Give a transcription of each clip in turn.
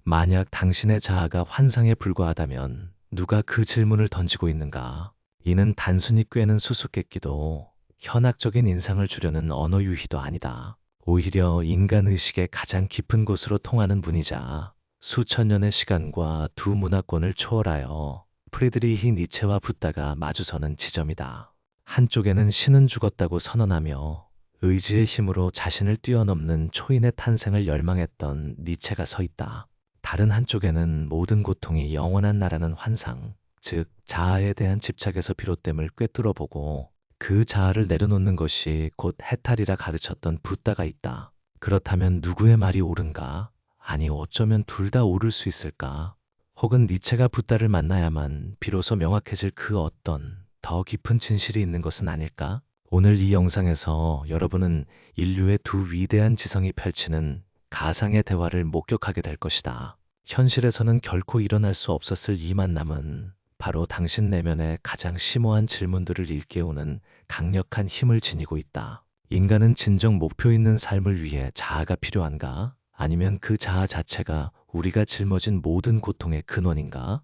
만약 당신의 자아가 환상에 불과하다면 누가 그 질문을 던지고 있는가? 이는 단순히 꿰는 수수께끼도 현학적인 인상을 주려는 언어 유희도 아니다. 오히려 인간 의식의 가장 깊은 곳으로 통하는 문이자 수천 년의 시간과 두 문화권을 초월하여 프리드리히 니체와 붓다가 마주서는 지점이다. 한쪽에는 신은 죽었다고 선언하며 의지의 힘으로 자신을 뛰어넘는 초인의 탄생을 열망했던 니체가 서 있다. 다른 한쪽에는 모든 고통이 영원한 나라는 환상, 즉 자아에 대한 집착에서 비롯됨을 꿰뚫어보고 그 자아를 내려놓는 것이 곧 해탈이라 가르쳤던 붓다가 있다. 그렇다면 누구의 말이 옳은가? 아니 어쩌면 둘 다 옳을 수 있을까? 혹은 니체가 붓다를 만나야만 비로소 명확해질 그 어떤 더 깊은 진실이 있는 것은 아닐까? 오늘 이 영상에서 여러분은 인류의 두 위대한 지성이 펼치는 가상의 대화를 목격하게 될 것이다. 현실에서는 결코 일어날 수 없었을 이 만남은 바로 당신 내면의 가장 심오한 질문들을 일깨우는 강력한 힘을 지니고 있다. 인간은 진정 목표 있는 삶을 위해 자아가 필요한가? 아니면 그 자아 자체가 우리가 짊어진 모든 고통의 근원인가?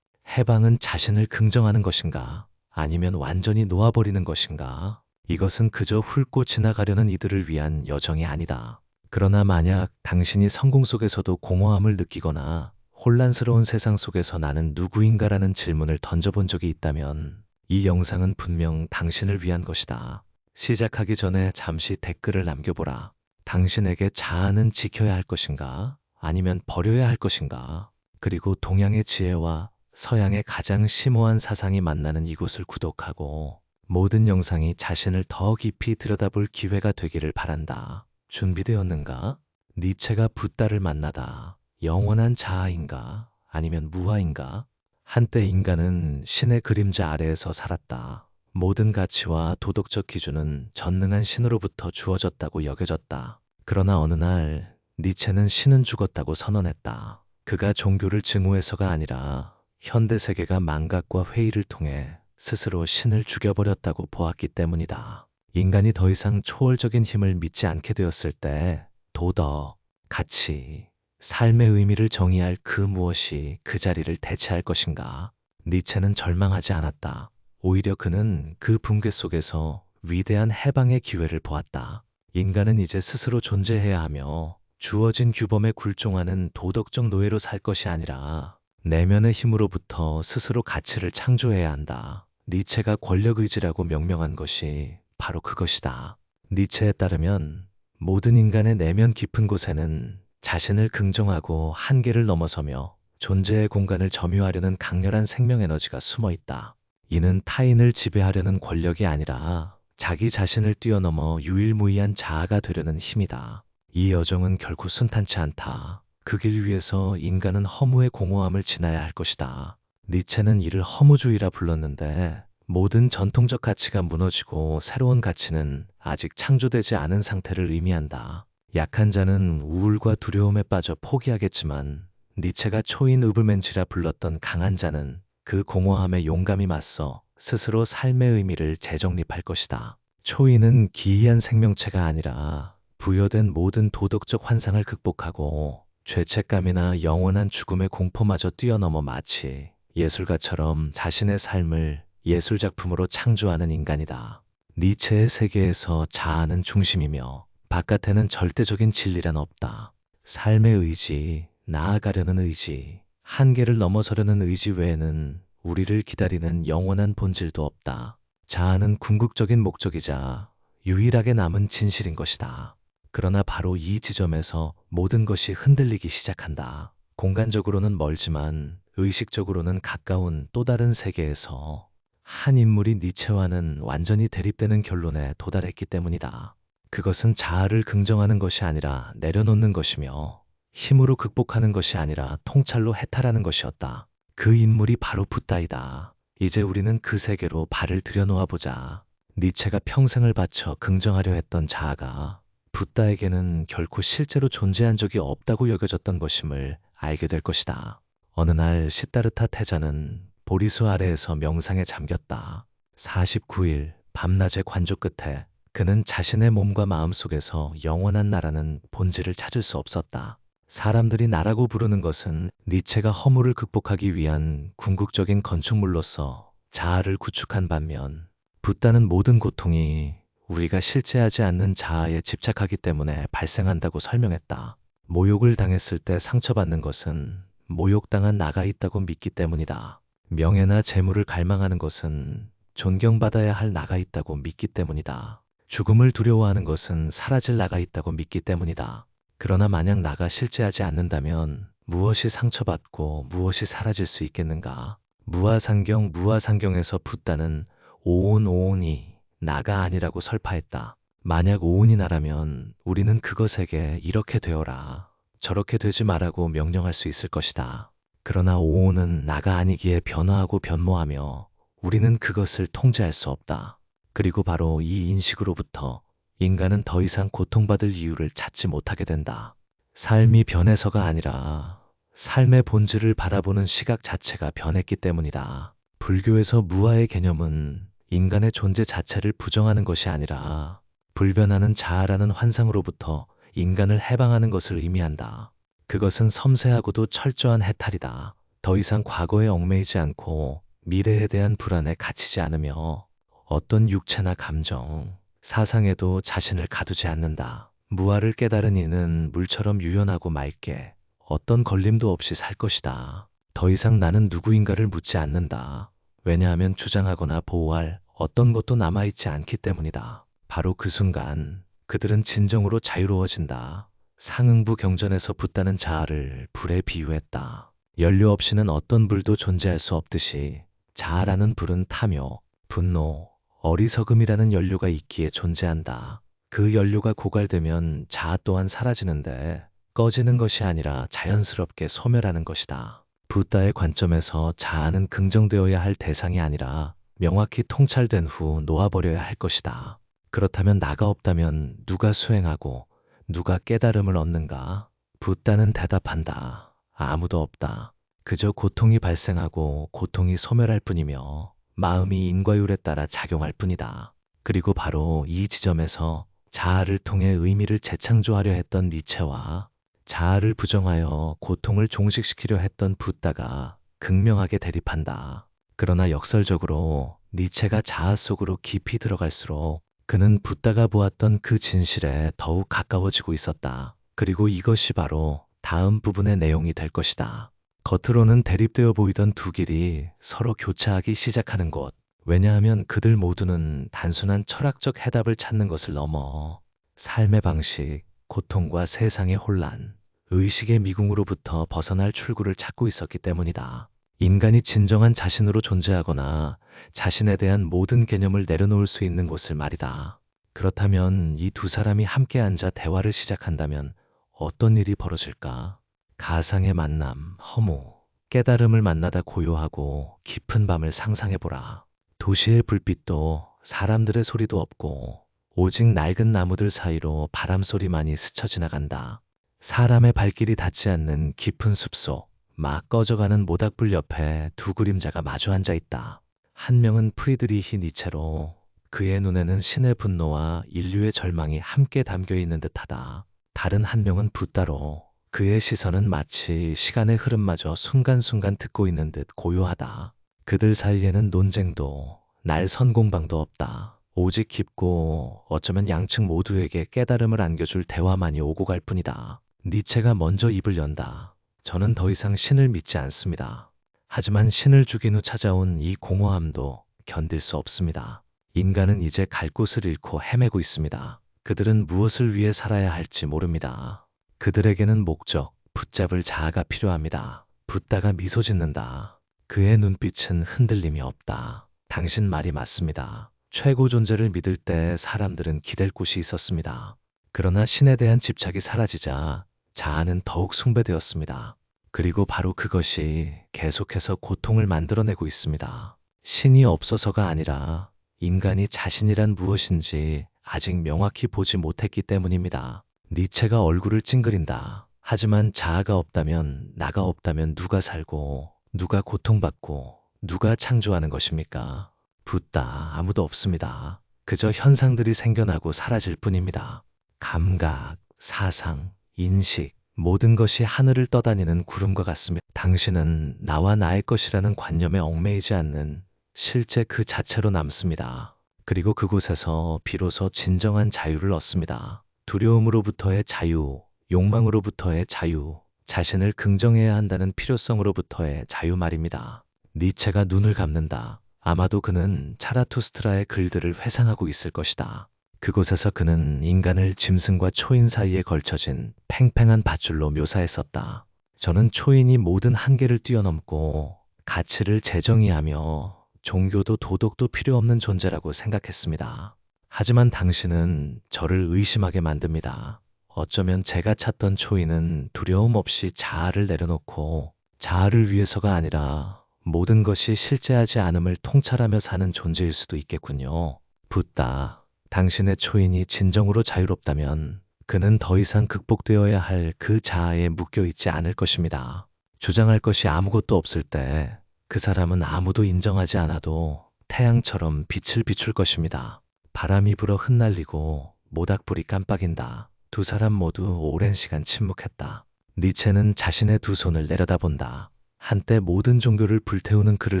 해방은 자신을 긍정하는 것인가? 아니면 완전히 놓아버리는 것인가? 이것은 그저 훑고 지나가려는 이들을 위한 여정이 아니다. 그러나 만약 당신이 성공 속에서도 공허함을 느끼거나 혼란스러운 세상 속에서 나는 누구인가라는 질문을 던져본 적이 있다면 이 영상은 분명 당신을 위한 것이다. 시작하기 전에 잠시 댓글을 남겨보라. 당신에게 자아는 지켜야 할 것인가? 아니면 버려야 할 것인가? 그리고 동양의 지혜와 서양의 가장 심오한 사상이 만나는 이곳을 구독하고 모든 영상이 자신을 더 깊이 들여다볼 기회가 되기를 바란다. 준비되었는가? 니체가 붓다를 만나다. 영원한 자아인가? 아니면 무아인가? 한때 인간은 신의 그림자 아래에서 살았다. 모든 가치와 도덕적 기준은 전능한 신으로부터 주어졌다고 여겨졌다. 그러나 어느 날 니체는 신은 죽었다고 선언했다. 그가 종교를 증오해서가 아니라 현대 세계가 망각과 회의를 통해 스스로 신을 죽여버렸다고 보았기 때문이다. 인간이 더 이상 초월적인 힘을 믿지 않게 되었을 때 도덕, 가치, 삶의 의미를 정의할 그 무엇이 그 자리를 대체할 것인가? 니체는 절망하지 않았다. 오히려 그는 그 붕괴 속에서 위대한 해방의 기회를 보았다. 인간은 이제 스스로 존재해야 하며 주어진 규범에 굴종하는 도덕적 노예로 살 것이 아니라 내면의 힘으로부터 스스로 가치를 창조해야 한다. 니체가 권력의지라고 명명한 것이 바로 그것이다. 니체에 따르면 모든 인간의 내면 깊은 곳에는 자신을 긍정하고 한계를 넘어서며 존재의 공간을 점유하려는 강렬한 생명 에너지가 숨어 있다. 이는 타인을 지배하려는 권력이 아니라 자기 자신을 뛰어넘어 유일무이한 자아가 되려는 힘이다. 이 여정은 결코 순탄치 않다. 그 길 위에서 인간은 허무의 공허함을 지나야 할 것이다. 니체는 이를 허무주의라 불렀는데 모든 전통적 가치가 무너지고 새로운 가치는 아직 창조되지 않은 상태를 의미한다. 약한 자는 우울과 두려움에 빠져 포기하겠지만 니체가 초인 우브멘치라 불렀던 강한 자는 그 공허함에 용감히 맞서 스스로 삶의 의미를 재정립할 것이다. 초인은 기이한 생명체가 아니라 부여된 모든 도덕적 환상을 극복하고 죄책감이나 영원한 죽음의 공포마저 뛰어넘어 마치 예술가처럼 자신의 삶을 예술작품으로 창조하는 인간이다. 니체의 세계에서 자아는 중심이며 바깥에는 절대적인 진리란 없다. 삶의 의지, 나아가려는 의지, 한계를 넘어서려는 의지 외에는 우리를 기다리는 영원한 본질도 없다. 자아는 궁극적인 목적이자 유일하게 남은 진실인 것이다. 그러나 바로 이 지점에서 모든 것이 흔들리기 시작한다. 공간적으로는 멀지만 의식적으로는 가까운 또 다른 세계에서 한 인물이 니체와는 완전히 대립되는 결론에 도달했기 때문이다. 그것은 자아를 긍정하는 것이 아니라 내려놓는 것이며 힘으로 극복하는 것이 아니라 통찰로 해탈하는 것이었다. 그 인물이 바로 붓다이다. 이제 우리는 그 세계로 발을 들여놓아 보자. 니체가 평생을 바쳐 긍정하려 했던 자아가 붓다에게는 결코 실제로 존재한 적이 없다고 여겨졌던 것임을 알게 될 것이다. 어느 날 시다르타 태자는 보리수 아래에서 명상에 잠겼다. 49일 밤낮의 관조 끝에 그는 자신의 몸과 마음 속에서 영원한 나라는 본질을 찾을 수 없었다. 사람들이 나라고 부르는 것은 니체가 허물을 극복하기 위한 궁극적인 건축물로서 자아를 구축한 반면, 붓다는 모든 고통이 우리가 실제하지 않는 자아에 집착하기 때문에 발생한다고 설명했다. 모욕을 당했을 때 상처받는 것은 모욕당한 나가 있다고 믿기 때문이다. 명예나 재물을 갈망하는 것은 존경받아야 할 나가 있다고 믿기 때문이다. 죽음을 두려워하는 것은 사라질 나가 있다고 믿기 때문이다. 그러나 만약 나가 실제하지 않는다면 무엇이 상처받고 무엇이 사라질 수 있겠는가? 무아상경에서 붓다는 오온이 나가 아니라고 설파했다. 만약 오온이 나라면 우리는 그것에게 이렇게 되어라, 저렇게 되지 말라고 명령할 수 있을 것이다. 그러나 오온은 나가 아니기에 변화하고 변모하며 우리는 그것을 통제할 수 없다. 그리고 바로 이 인식으로부터 인간은 더 이상 고통받을 이유를 찾지 못하게 된다. 삶이 변해서가 아니라 삶의 본질을 바라보는 시각 자체가 변했기 때문이다. 불교에서 무아의 개념은 인간의 존재 자체를 부정하는 것이 아니라 불변하는 자아라는 환상으로부터 인간을 해방하는 것을 의미한다. 그것은 섬세하고도 철저한 해탈이다. 더 이상 과거에 얽매이지 않고 미래에 대한 불안에 갇히지 않으며 어떤 육체나 감정, 사상에도 자신을 가두지 않는다. 무아를 깨달은 이는 물처럼 유연하고 맑게 어떤 걸림도 없이 살 것이다. 더 이상 나는 누구인가를 묻지 않는다. 왜냐하면 주장하거나 보호할 어떤 것도 남아있지 않기 때문이다. 바로 그 순간 그들은 진정으로 자유로워진다. 상응부 경전에서 붓다는 자아를 불에 비유했다. 연료 없이는 어떤 불도 존재할 수 없듯이 자아라는 불은 탐욕, 분노, 어리석음이라는 연료가 있기에 존재한다. 그 연료가 고갈되면 자아 또한 사라지는데 꺼지는 것이 아니라 자연스럽게 소멸하는 것이다. 붓다의 관점에서 자아는 긍정되어야 할 대상이 아니라 명확히 통찰된 후 놓아버려야 할 것이다. 그렇다면 나가 없다면 누가 수행하고 누가 깨달음을 얻는가? 붓다는 대답한다. 아무도 없다. 그저 고통이 발생하고 고통이 소멸할 뿐이며 마음이 인과율에 따라 작용할 뿐이다. 그리고 바로 이 지점에서 자아를 통해 의미를 재창조하려 했던 니체와 자아를 부정하여 고통을 종식시키려 했던 붓다가 극명하게 대립한다. 그러나 역설적으로 니체가 자아 속으로 깊이 들어갈수록 그는 붓다가 보았던 그 진실에 더욱 가까워지고 있었다. 그리고 이것이 바로 다음 부분의 내용이 될 것이다. 겉으로는 대립되어 보이던 두 길이 서로 교차하기 시작하는 곳. 왜냐하면 그들 모두는 단순한 철학적 해답을 찾는 것을 넘어 삶의 방식, 고통과 세상의 혼란, 의식의 미궁으로부터 벗어날 출구를 찾고 있었기 때문이다. 인간이 진정한 자신으로 존재하거나 자신에 대한 모든 개념을 내려놓을 수 있는 곳을 말이다. 그렇다면 이 두 사람이 함께 앉아 대화를 시작한다면 어떤 일이 벌어질까? 가상의 만남, 허무, 깨달음을 만나다 고요하고 깊은 밤을 상상해보라. 도시의 불빛도 사람들의 소리도 없고 오직 낡은 나무들 사이로 바람소리만이 스쳐 지나간다. 사람의 발길이 닿지 않는 깊은 숲속, 막 꺼져가는 모닥불 옆에 두 그림자가 마주 앉아 있다. 한 명은 프리드리히 니체로 그의 눈에는 신의 분노와 인류의 절망이 함께 담겨 있는 듯하다. 다른 한 명은 붓다로 그의 시선은 마치 시간의 흐름마저 순간순간 듣고 있는 듯 고요하다. 그들 사이에는 논쟁도 날 선공방도 없다. 오직 깊고 어쩌면 양측 모두에게 깨달음을 안겨줄 대화만이 오고 갈 뿐이다. 니체가 먼저 입을 연다. 저는 더 이상 신을 믿지 않습니다. 하지만 신을 죽인 후 찾아온 이 공허함도 견딜 수 없습니다. 인간은 이제 갈 곳을 잃고 헤매고 있습니다. 그들은 무엇을 위해 살아야 할지 모릅니다. 그들에게는 목적, 붙잡을 자아가 필요합니다. 붓다가 미소 짓는다. 그의 눈빛은 흔들림이 없다. 당신 말이 맞습니다. 최고 존재를 믿을 때 사람들은 기댈 곳이 있었습니다. 그러나 신에 대한 집착이 사라지자 자아는 더욱 숭배되었습니다. 그리고 바로 그것이 계속해서 고통을 만들어내고 있습니다. 신이 없어서가 아니라 인간이 자신이란 무엇인지 아직 명확히 보지 못했기 때문입니다. 니체가 얼굴을 찡그린다. 하지만 자아가 없다면, 나가 없다면 누가 살고, 누가 고통받고, 누가 창조하는 것입니까? 붓다, 아무도 없습니다. 그저 현상들이 생겨나고 사라질 뿐입니다. 감각, 사상, 인식, 모든 것이 하늘을 떠다니는 구름과 같습니다. 당신은 나와 나의 것이라는 관념에 얽매이지 않는 실제 그 자체로 남습니다. 그리고 그곳에서 비로소 진정한 자유를 얻습니다. 두려움으로부터의 자유, 욕망으로부터의 자유, 자신을 긍정해야 한다는 필요성으로부터의 자유 말입니다. 니체가 눈을 감는다. 아마도 그는 차라투스트라의 글들을 회상하고 있을 것이다. 그곳에서 그는 인간을 짐승과 초인 사이에 걸쳐진 팽팽한 밧줄로 묘사했었다. 저는 초인이 모든 한계를 뛰어넘고 가치를 재정의하며 종교도 도덕도 필요 없는 존재라고 생각했습니다. 하지만 당신은 저를 의심하게 만듭니다. 어쩌면 제가 찾던 초인은 두려움 없이 자아를 내려놓고 자아를 위해서가 아니라 모든 것이 실제하지 않음을 통찰하며 사는 존재일 수도 있겠군요. 붓다. 당신의 초인이 진정으로 자유롭다면 그는 더 이상 극복되어야 할 그 자아에 묶여있지 않을 것입니다. 주장할 것이 아무것도 없을 때 그 사람은 아무도 인정하지 않아도 태양처럼 빛을 비출 것입니다. 바람이 불어 흩날리고 모닥불이 깜빡인다. 두 사람 모두 오랜 시간 침묵했다. 니체는 자신의 두 손을 내려다본다. 한때 모든 종교를 불태우는 글을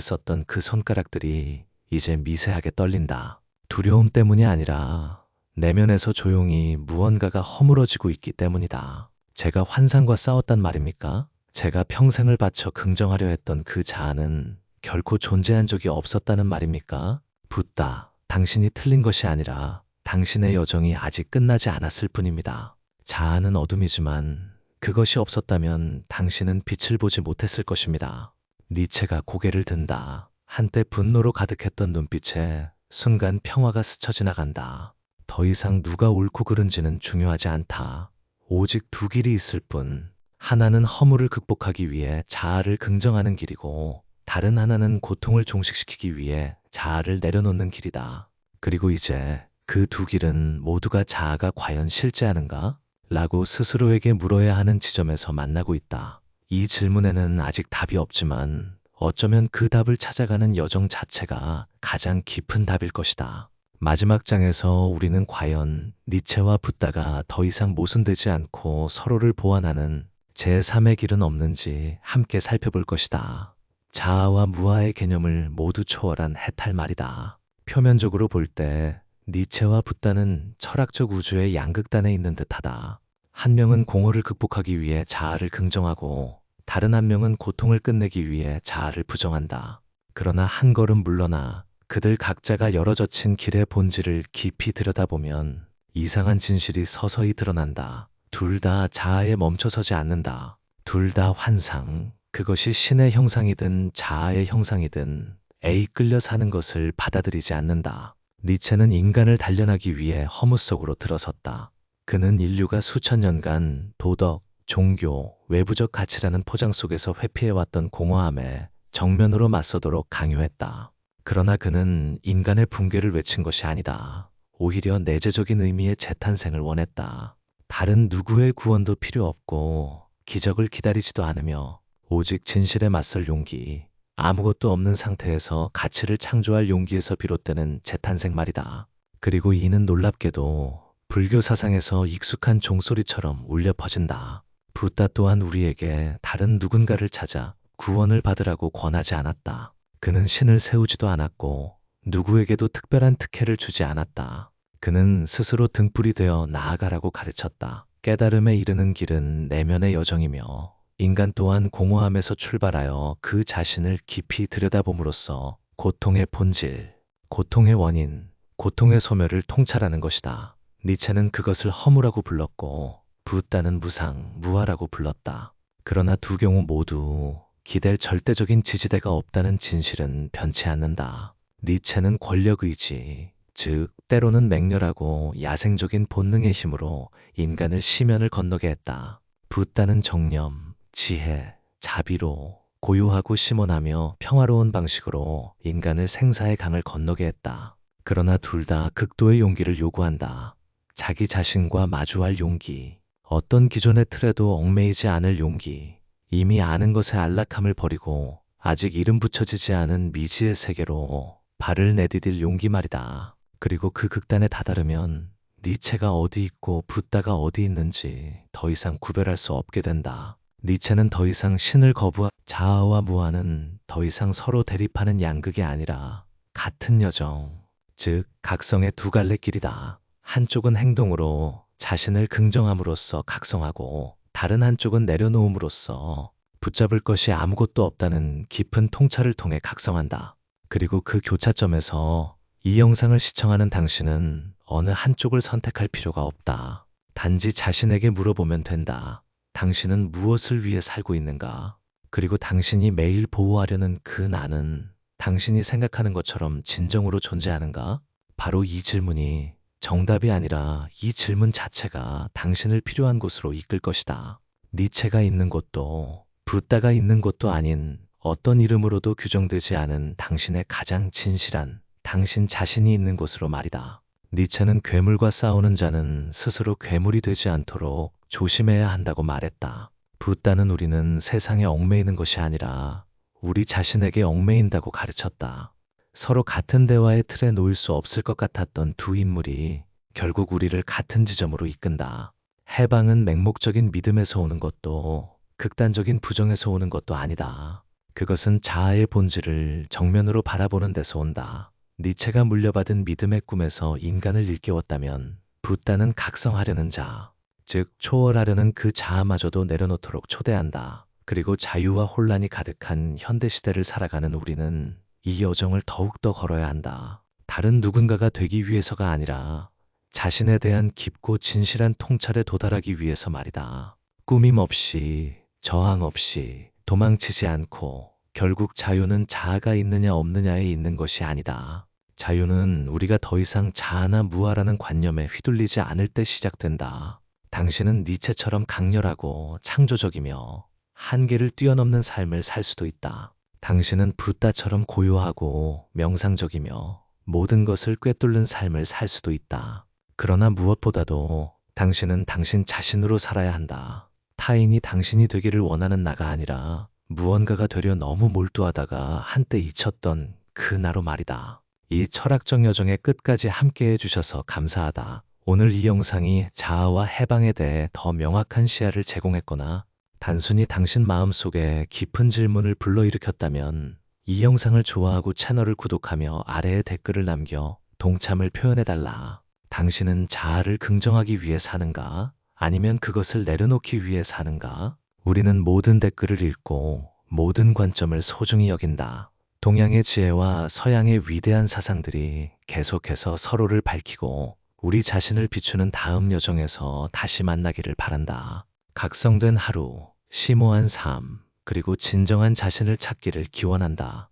썼던 그 손가락들이 이제 미세하게 떨린다. 두려움 때문이 아니라 내면에서 조용히 무언가가 허물어지고 있기 때문이다. 제가 환상과 싸웠단 말입니까? 제가 평생을 바쳐 긍정하려 했던 그 자아는 결코 존재한 적이 없었다는 말입니까? 붓다. 당신이 틀린 것이 아니라 당신의 여정이 아직 끝나지 않았을 뿐입니다. 자아는 어둠이지만 그것이 없었다면 당신은 빛을 보지 못했을 것입니다. 니체가 고개를 든다. 한때 분노로 가득했던 눈빛에 순간 평화가 스쳐 지나간다. 더 이상 누가 옳고 그른지는 중요하지 않다. 오직 두 길이 있을 뿐. 하나는 허물을 극복하기 위해 자아를 긍정하는 길이고 다른 하나는 고통을 종식시키기 위해 자아를 내려놓는 길이다. 그리고 이제 그 두 길은 모두가 자아가 과연 실제하는가? 라고 스스로에게 물어야 하는 지점에서 만나고 있다. 이 질문에는 아직 답이 없지만 어쩌면 그 답을 찾아가는 여정 자체가 가장 깊은 답일 것이다. 마지막 장에서 우리는 과연 니체와 붓다가 더 이상 모순되지 않고 서로를 보완하는 제3의 길은 없는지 함께 살펴볼 것이다. 자아와 무아의 개념을 모두 초월한 해탈 말이다. 표면적으로 볼 때 니체와 붓다는 철학적 우주의 양극단에 있는 듯하다. 한 명은 공허를 극복하기 위해 자아를 긍정하고 다른 한 명은 고통을 끝내기 위해 자아를 부정한다. 그러나 한 걸음 물러나 그들 각자가 열어젖힌 길의 본질을 깊이 들여다보면 이상한 진실이 서서히 드러난다. 둘 다 자아에 멈춰서지 않는다. 둘 다 환상, 그것이 신의 형상이든 자아의 형상이든 에이 끌려 사는 것을 받아들이지 않는다. 니체는 인간을 단련하기 위해 허무 속으로 들어섰다. 그는 인류가 수천 년간 도덕, 종교, 외부적 가치라는 포장 속에서 회피해왔던 공허함에 정면으로 맞서도록 강요했다. 그러나 그는 인간의 붕괴를 외친 것이 아니다. 오히려 내재적인 의미의 재탄생을 원했다. 다른 누구의 구원도 필요 없고 기적을 기다리지도 않으며 오직 진실에 맞설 용기, 아무것도 없는 상태에서 가치를 창조할 용기에서 비롯되는 재탄생 말이다. 그리고 이는 놀랍게도 불교 사상에서 익숙한 종소리처럼 울려 퍼진다. 붓다 또한 우리에게 다른 누군가를 찾아 구원을 받으라고 권하지 않았다. 그는 신을 세우지도 않았고 누구에게도 특별한 특혜를 주지 않았다. 그는 스스로 등불이 되어 나아가라고 가르쳤다. 깨달음에 이르는 길은 내면의 여정이며 인간 또한 공허함에서 출발하여 그 자신을 깊이 들여다봄으로써 고통의 본질, 고통의 원인, 고통의 소멸을 통찰하는 것이다. 니체는 그것을 허무라고 불렀고 붓다는 무상, 무아라고 불렀다. 그러나 두 경우 모두 기댈 절대적인 지지대가 없다는 진실은 변치 않는다. 니체는 권력의지, 즉 때로는 맹렬하고 야생적인 본능의 힘으로 인간을 심연을 건너게 했다. 붓다는 정념, 지혜, 자비로 고요하고 심원하며 평화로운 방식으로 인간을 생사의 강을 건너게 했다. 그러나 둘 다 극도의 용기를 요구한다. 자기 자신과 마주할 용기, 어떤 기존의 틀에도 얽매이지 않을 용기, 이미 아는 것의 안락함을 버리고 아직 이름 붙여지지 않은 미지의 세계로 발을 내디딜 용기 말이다. 그리고 그 극단에 다다르면 니체가 어디 있고 붓다가 어디 있는지 더 이상 구별할 수 없게 된다. 니체는 더 이상 신을 거부하 자아와 무아는 더 이상 서로 대립하는 양극이 아니라 같은 여정, 즉 각성의 두 갈래 길이다. 한쪽은 행동으로 자신을 긍정함으로써 각성하고 다른 한쪽은 내려놓음으로써 붙잡을 것이 아무것도 없다는 깊은 통찰을 통해 각성한다. 그리고 그 교차점에서 이 영상을 시청하는 당신은 어느 한쪽을 선택할 필요가 없다. 단지 자신에게 물어보면 된다. 당신은 무엇을 위해 살고 있는가? 그리고 당신이 매일 보호하려는 그 나는 당신이 생각하는 것처럼 진정으로 존재하는가? 바로 이 질문이 정답이 아니라 이 질문 자체가 당신을 필요한 곳으로 이끌 것이다. 니체가 있는 곳도 붓다가 있는 곳도 아닌 어떤 이름으로도 규정되지 않은 당신의 가장 진실한 당신 자신이 있는 곳으로 말이다. 니체는 괴물과 싸우는 자는 스스로 괴물이 되지 않도록 조심해야 한다고 말했다. 붓다는 우리는 세상에 얽매이는 것이 아니라 우리 자신에게 얽매인다고 가르쳤다. 서로 같은 대화의 틀에 놓일 수 없을 것 같았던 두 인물이 결국 우리를 같은 지점으로 이끈다. 해방은 맹목적인 믿음에서 오는 것도 극단적인 부정에서 오는 것도 아니다. 그것은 자아의 본질을 정면으로 바라보는 데서 온다. 니체가 물려받은 믿음의 꿈에서 인간을 일깨웠다면 붓다는 각성하려는 자, 즉 초월하려는 그 자아마저도 내려놓도록 초대한다. 그리고 자유와 혼란이 가득한 현대시대를 살아가는 우리는 이 여정을 더욱더 걸어야 한다. 다른 누군가가 되기 위해서가 아니라 자신에 대한 깊고 진실한 통찰에 도달하기 위해서 말이다. 꾸밈 없이, 저항 없이, 도망치지 않고 결국 자유는 자아가 있느냐 없느냐에 있는 것이 아니다. 자유는 우리가 더 이상 자아나 무아라는 관념에 휘둘리지 않을 때 시작된다. 당신은 니체처럼 강렬하고 창조적이며 한계를 뛰어넘는 삶을 살 수도 있다. 당신은 붓다처럼 고요하고 명상적이며 모든 것을 꿰뚫는 삶을 살 수도 있다. 그러나 무엇보다도 당신은 당신 자신으로 살아야 한다. 타인이 당신이 되기를 원하는 나가 아니라 무언가가 되려 너무 몰두하다가 한때 잊혔던 그 나로 말이다. 이 철학적 여정의 끝까지 함께 해주셔서 감사하다. 오늘 이 영상이 자아와 해방에 대해 더 명확한 시야를 제공했거나 단순히 당신 마음속에 깊은 질문을 불러일으켰다면 이 영상을 좋아하고 채널을 구독하며 아래에 댓글을 남겨 동참을 표현해달라. 당신은 자아를 긍정하기 위해 사는가? 아니면 그것을 내려놓기 위해 사는가? 우리는 모든 댓글을 읽고 모든 관점을 소중히 여긴다. 동양의 지혜와 서양의 위대한 사상들이 계속해서 서로를 밝히고 우리 자신을 비추는 다음 여정에서 다시 만나기를 바란다. 각성된 하루, 심오한 삶, 그리고 진정한 자신을 찾기를 기원한다.